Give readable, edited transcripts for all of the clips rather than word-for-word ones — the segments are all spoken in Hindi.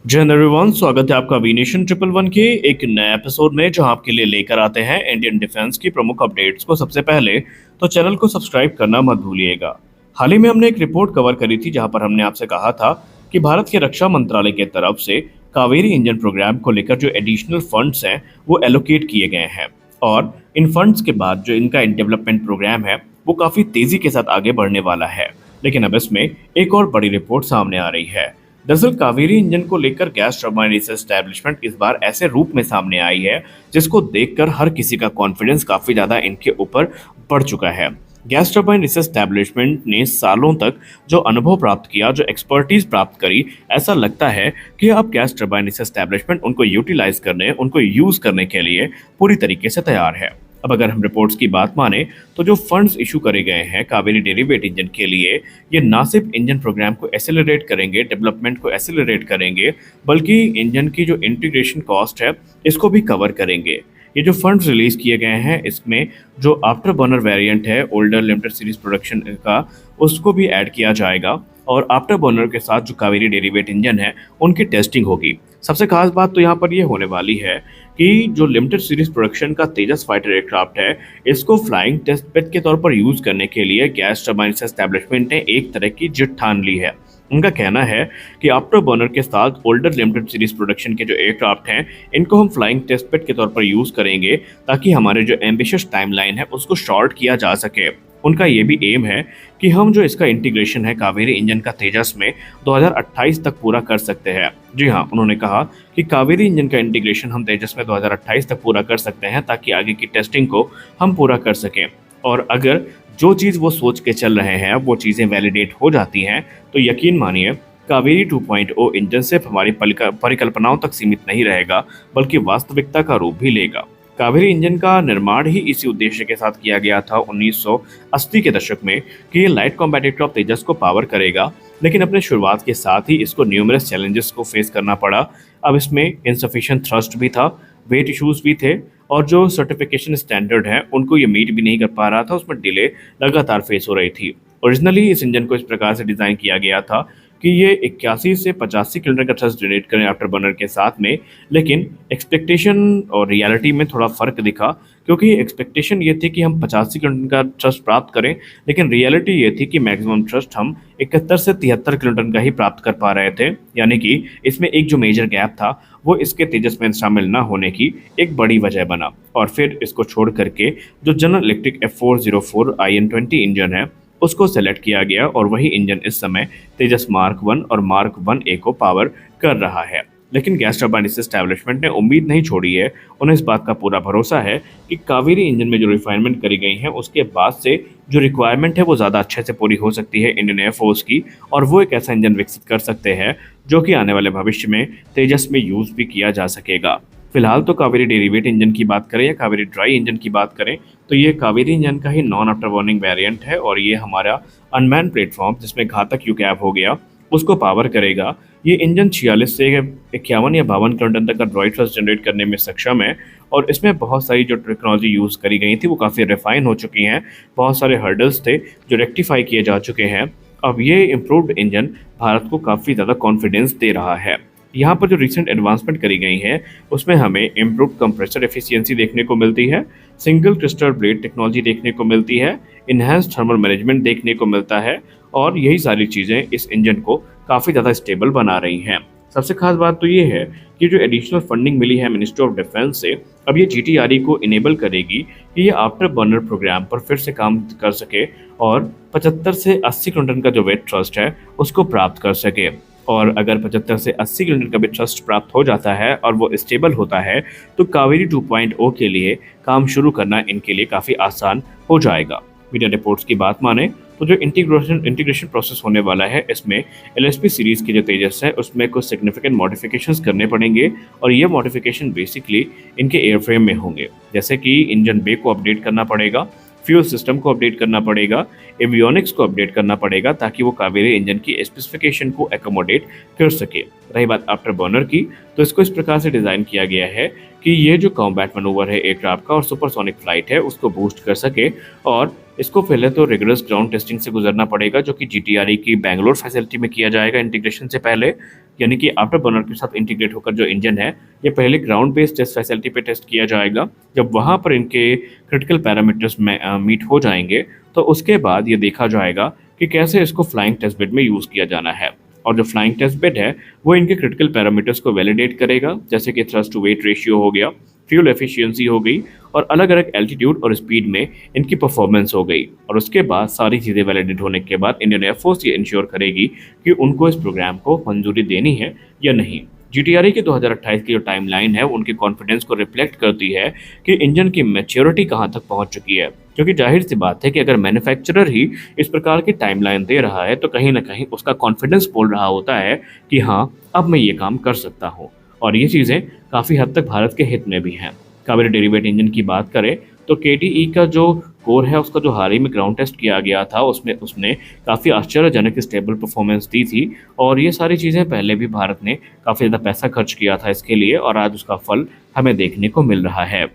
जय हिंद एवरीवन, स्वागत है आपका अविनेशन ट्रिपल वन के एक नए एपिसोड में, जहां आपके लिए लेकर आते हैं इंडियन डिफेंस की प्रमुख अपडेट्स को। सबसे पहले तो चैनल को सब्सक्राइब करना मत भूलिएगा। हाल ही में हमने एक रिपोर्ट कवर करी थी, जहां पर हमने आपसे कहा था कि भारत के रक्षा मंत्रालय की तरफ से कावेरी इंजन प्रोग्राम को लेकर जो एडिशनल फंड्स हैं वो एलोकेट किए गए हैं, और इन फंड्स के बाद जो इनका डेवलपमेंट प्रोग्राम है वो काफ़ी तेज़ी के साथ आगे बढ़ने वाला है। लेकिन अब इसमें एक और बड़ी रिपोर्ट सामने आ रही है। दरअसल कावेरी इंजन को लेकर गैस टरबाइन रिसर्च एस्टैब्लिशमेंट इस बार ऐसे रूप में सामने आई है जिसको देखकर हर किसी का कॉन्फिडेंस काफी ज्यादा इनके ऊपर बढ़ चुका है। गैस टरबाइन रिसर्च एस्टैब्लिशमेंट ने सालों तक जो अनुभव प्राप्त किया, जो एक्सपर्टीज प्राप्त करी, ऐसा लगता है कि अब गैस टरबाइन रिसर्च एस्टैब्लिशमेंट उनको यूटिलाइज करने, उनको यूज करने के लिए पूरी तरीके से तैयार है। अब अगर हम रिपोर्ट्स की बात माने तो जो फंड्स इशू करे गए हैं कावेरी डेरिवेट इंजन के लिए, ये ना सिर्फ इंजन प्रोग्राम को एसेलरेट करेंगे, डेवलपमेंट को एसेलरेट करेंगे, बल्कि इंजन की जो इंटीग्रेशन कॉस्ट है इसको भी कवर करेंगे। ये जो फंड्स रिलीज किए गए हैं इसमें जो आफ्टर बर्नर वेरिएंट है ओल्डर लिमिटेड सीरीज प्रोडक्शन का, उसको भी ऐड किया जाएगा, और आफ्टर बर्नर के साथ जो कावेरी डेरिवेट इंजन है उनकी टेस्टिंग होगी। सबसे खास बात तो यहाँ पर ये होने वाली है कि जो लिमिटेड सीरीज प्रोडक्शन का तेजस फाइटर एयरक्राफ्ट है, इसको फ्लाइंग टेस्ट बेड के तौर पर यूज करने के लिए गैस टरबाइन एस्टैब्लिशमेंट ने एक तरह की जिद ठान ली है। उनका कहना है कि आफ्टर बर्नर के साथ ओल्डर लिमिटेड सीरीज प्रोडक्शन के जो एयरक्राफ्ट हैं इनको हम फ्लाइंग टेस्ट बेड के तौर पर यूज करेंगे, ताकि हमारे जो एम्बिशियस टाइमलाइन है उसको शॉर्ट किया जा सके। उनका ये भी एम है कि हम जो इसका इंटीग्रेशन है कावेरी इंजन का तेजस में 2028 तक पूरा कर सकते हैं। जी हाँ, उन्होंने कहा कि कावेरी इंजन का इंटीग्रेशन हम तेजस में 2028 तक पूरा कर सकते हैं, ताकि आगे की टेस्टिंग को हम पूरा कर सकें। और अगर जो चीज़ वो सोच के चल रहे हैं वो चीज़ें वैलिडेट हो जाती हैं तो यकीन मानिए कावेरी 2.0 इंजन सिर्फ हमारी परिकल्पनाओं तक सीमित नहीं रहेगा, बल्कि वास्तविकता का रूप भी लेगा। कावेरी इंजन का निर्माण ही इसी उद्देश्य के साथ किया गया था 1980 के दशक में कि ये लाइट कॉम्बैट एयरक्राफ्ट तेजस को पावर करेगा, लेकिन अपने शुरुआत के साथ ही इसको न्यूमरस चैलेंजेस को फेस करना पड़ा। अब इसमें इनसफिशिएंट थ्रस्ट भी था, वेट इश्यूज भी थे, और जो सर्टिफिकेशन स्टैंडर्ड है उनको ये मीट भी नहीं कर पा रहा था, उसमें डिले लगातार फेस हो रही थी। ओरिजिनली इस इंजन को इस प्रकार से डिज़ाइन किया गया था कि ये 81 से 85 किलोमीटर का थ्रस्ट जनरेट करें आफ्टर बर्नर के साथ में, लेकिन एक्सपेक्टेशन और रियलिटी में थोड़ा फ़र्क दिखा, क्योंकि एक्सपेक्टेशन ये थी कि हम 85 किलोमीटर का थ्रस्ट प्राप्त करें, लेकिन रियलिटी ये थी कि मैक्सिमम थ्रस्ट हम 71 से 73 किलोमीटर का ही प्राप्त कर पा रहे थे। यानी कि इसमें एक जो मेजर गैप था वो इसके तेजस में शामिल ना होने की एक बड़ी वजह बना। और फिर इसको छोड़ करके जो general electric F404 IN20 engine है उसको सेलेक्ट किया गया, और वही इंजन इस समय तेजस मार्क 1 और मार्क 1A को पावर कर रहा है। लेकिन गैस टरबाइन एस्टैब्लिशमेंट ने उम्मीद नहीं छोड़ी है। उन्हें इस बात का पूरा भरोसा है कि कावेरी इंजन में जो रिफाइनमेंट करी गई है उसके बाद से जो रिक्वायरमेंट है वो ज़्यादा अच्छे से पूरी हो सकती है इंडियन एयरफोर्स की, और वो एक ऐसा इंजन विकसित कर सकते हैं जो कि आने वाले भविष्य में तेजस में यूज़ भी किया जा सकेगा। फिलहाल तो कावेरी डेरिवेट इंजन की बात करें या कावेरी ड्राई इंजन की बात करें तो ये कावेरी इंजन का ही नॉन आफ्टर बर्निंग वेरिएंट है, और ये हमारा अनमैन प्लेटफॉर्म जिसमें घातक यूकैव हो गया उसको पावर करेगा। ये इंजन 46 से 51 या 52 किलोमीटर तक का ड्राई थ्रस्ट जनरेट करने में सक्षम है, और इसमें बहुत सारी जो टेक्नोलॉजी यूज़ करी गई थी वो काफ़ी रिफाइन हो चुकी हैं। बहुत सारे हर्डल्स थे जो रेक्टिफाई किए जा चुके हैं। अब ये इम्प्रूव्ड इंजन भारत को काफ़ी ज़्यादा कॉन्फिडेंस दे रहा है। यहाँ पर जो रिसेंट एडवांसमेंट करी गई है उसमें हमें इम्प्रूव्ड कंप्रेसर एफिशिएंसी देखने को मिलती है, सिंगल क्रिस्टल ब्लेड टेक्नोलॉजी देखने को मिलती है, इन्हांस्ड थर्मल मैनेजमेंट देखने को मिलता है, और यही सारी चीज़ें इस इंजन को काफ़ी ज़्यादा स्टेबल बना रही हैं। सबसे खास बात तो ये है कि जो एडिशनल फंडिंग मिली है मिनिस्ट्री ऑफ डिफेंस से, अब ये GTRE को इनेबल करेगी कि ये आफ्टर बर्नर प्रोग्राम पर फिर से काम कर सके, और 75 से 80 किलोमीटर का जो वेट थ्रस्ट है उसको प्राप्त कर सके। और अगर 75 से 80 किलोमीटर का भी थ्रस्ट प्राप्त हो जाता है और वो स्टेबल होता है तो कावेरी 2.0 के लिए काम शुरू करना इनके लिए काफ़ी आसान हो जाएगा। मीडिया रिपोर्ट्स की बात माने तो जो इंटीग्रेशन प्रोसेस होने वाला है इसमें LSP सीरीज़ के जो तेजस है उसमें कुछ सिग्निफिकेंट मॉडिफिकेशंस करने पड़ेंगे, और ये मॉडिफिकेशन बेसिकली इनके एयरफ्रेम में होंगे, जैसे कि इंजन बे को अपडेट करना पड़ेगा, फ्यूल सिस्टम को अपडेट करना पड़ेगा, एवियोनिक्स को अपडेट करना पड़ेगा, ताकि वो कावेरी इंजन की स्पेसिफिकेशन को एकोमोडेट कर सके। रही बात आफ्टर बर्नर की, तो इसको इस प्रकार से डिज़ाइन किया गया है कि ये जो कॉम्बैट मनूवर है एयरक्राफ्ट का और सुपरसोनिक फ्लाइट है उसको बूस्ट कर सके, और इसको पहले तो रिगरस ग्राउंड टेस्टिंग से गुजरना पड़ेगा जो कि GTRE की बेंगलोर फैसिलिटी में किया जाएगा इंटीग्रेशन से पहले। यानी कि आफ्टर बर्नर के साथ इंटीग्रेट होकर जो इंजन है, ये पहले ग्राउंड बेस्ड टेस्ट फैसिलिटी पे टेस्ट किया जाएगा। जब वहाँ पर इनके क्रिटिकल पैरामीटर्स में मीट हो जाएंगे, तो उसके बाद ये देखा जाएगा कि कैसे इसको फ्लाइंग टेस्ट बेड में यूज़ किया जाना है। और जो फ्लाइंग टेस्ट बेड है, वो इनके क्रिटिकल पैरामीटर्स को वैलिडेट करेगा, जैसे कि थ्रस्ट टू वेट रेशियो हो गया, फ्यूल एफिशिएंसी हो गई, और अलग अलग एल्टीट्यूड और स्पीड में इनकी परफॉर्मेंस हो गई। और उसके बाद सारी चीज़ें वैलिडेट होने के बाद इंडियन एयरफोर्स ये इंश्योर करेगी कि उनको इस प्रोग्राम को मंजूरी देनी है या नहीं। जीटीआरई की 2028 की जो टाइमलाइन है, वो उनके कॉन्फिडेंस को रिफ्लेक्ट करती है कि इंजन की मैच्योरिटी कहाँ तक पहुँच चुकी है। क्योंकि जाहिर सी बात है कि अगर मैन्युफैक्चरर ही इस प्रकार की टाइमलाइन दे रहा है, तो कहीं ना कहीं उसका कॉन्फिडेंस बोल रहा होता है कि हाँ, अब मैं ये काम कर सकता हूँ। और ये चीज़ें काफ़ी हद तक भारत के हित में भी हैं। कावेरी डेरिवेट इंजन की बात करें तो केटीई का जो कोर है, उसका जो हाल ही में ग्राउंड टेस्ट किया गया था, उसमें उसने काफ़ी आश्चर्यजनक स्टेबल परफॉर्मेंस दी थी। और ये सारी चीज़ें पहले भी भारत ने काफ़ी ज़्यादा पैसा खर्च किया था इसके लिए, और आज उसका फल हमें देखने को मिल रहा है।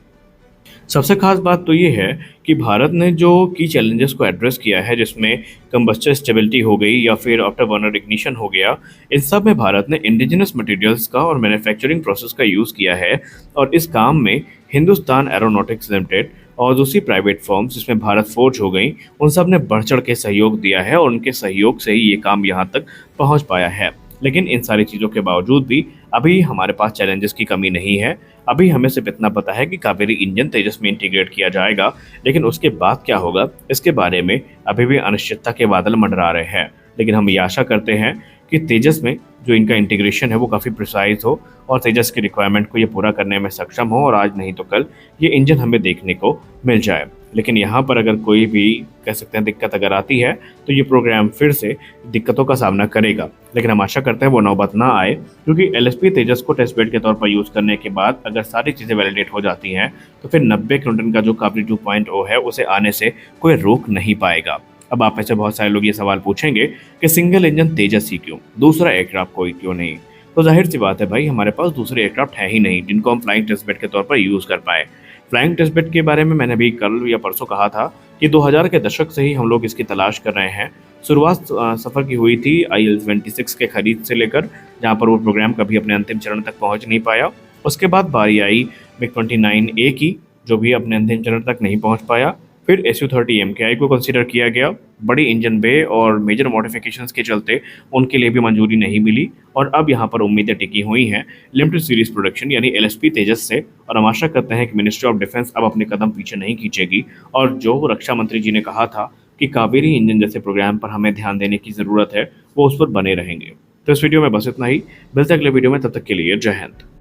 सबसे खास बात तो ये है कि भारत ने जो की चैलेंजेस को एड्रेस किया है, जिसमें कंबस्टर स्टेबिलिटी हो गई या फिर आफ्टर बर्नर इग्निशन हो गया, इन सब में भारत ने इंडिजिनस मटेरियल्स का और मैन्युफैक्चरिंग प्रोसेस का यूज़ किया है। और इस काम में हिंदुस्तान एरोनॉटिक्स लिमिटेड और दूसरी प्राइवेट फर्म्स जिसमें भारत फोर्ज हो गई, उन सब ने बढ़ चढ़ के सहयोग दिया है, और उनके सहयोग से ही ये काम यहाँ तक पहुँच पाया है। लेकिन इन सारी चीज़ों के बावजूद भी अभी हमारे पास चैलेंजेस की कमी नहीं है। अभी हमें सिर्फ इतना पता है कि कावेरी इंजन तेजस में इंटीग्रेट किया जाएगा, लेकिन उसके बाद क्या होगा, इसके बारे में अभी भी अनिश्चितता के बादल मंडरा रहे हैं। लेकिन हम ये आशा करते हैं कि तेजस में जो इनका इंटीग्रेशन है, वो काफ़ी प्रिसाइज हो और तेजस की रिक्वायरमेंट को ये पूरा करने में सक्षम हो, और आज नहीं तो कल ये इंजन हमें देखने को मिल जाए। लेकिन यहाँ पर अगर कोई भी कह सकते हैं दिक्कत अगर आती है, तो ये प्रोग्राम फिर से दिक्कतों का सामना करेगा। लेकिन हम आशा करते हैं वो नौबत ना आए, क्योंकि एलएसपी तेजस को टेस्ट बेड के तौर पर यूज़ करने के बाद अगर सारी चीज़ें वैलिडेट हो जाती हैं, तो फिर 90 किलोटन का जो कावेरी 2.0 है, उसे आने से कोई रोक नहीं पाएगा। अब आप में से बहुत सारे लोग ये सवाल पूछेंगे कि सिंगल इंजन तेजस ही क्यों, दूसरा एयरक्राफ्ट कोई क्यों नहीं? तो जाहिर सी बात है भाई, हमारे पास दूसरे एयरक्राफ्ट है ही नहीं जिनको हम फ्लाइंग टेस्ट बेड के तौर पर यूज़ कर पाए। फ्लाइंग टेस्ट बेड के बारे में मैंने भी कल या परसों कहा था कि 2000 के दशक से ही हम लोग इसकी तलाश कर रहे हैं। शुरुआत सफ़र की हुई थी IL-26 के खरीद से लेकर, जहाँ पर वो प्रोग्राम कभी अपने अंतिम चरण तक पहुँच नहीं पाया। उसके बाद बारी आई MiG-29A की, जो भी अपने अंतिम चरण तक नहीं पहुँच पाया। फिर SU-30 MKI को कंसीडर किया गया, बड़ी इंजन बे और मेजर मॉडिफिकेशंस के चलते उनके लिए भी मंजूरी नहीं मिली। और अब यहाँ पर उम्मीदें टिकी हुई हैं लिमिटेड सीरीज प्रोडक्शन यानी LSP तेजस से, और हम आशा करते हैं कि मिनिस्ट्री ऑफ डिफेंस अब अपने कदम पीछे नहीं खींचेगी, और जो रक्षा मंत्री जी ने कहा था कि कावेरी इंजन जैसे प्रोग्राम पर हमें ध्यान देने की ज़रूरत है, वो उस पर बने रहेंगे। तो इस वीडियो में बस इतना ही। मिलते हैं अगले वीडियो में, तब तक के लिए जय हिंद।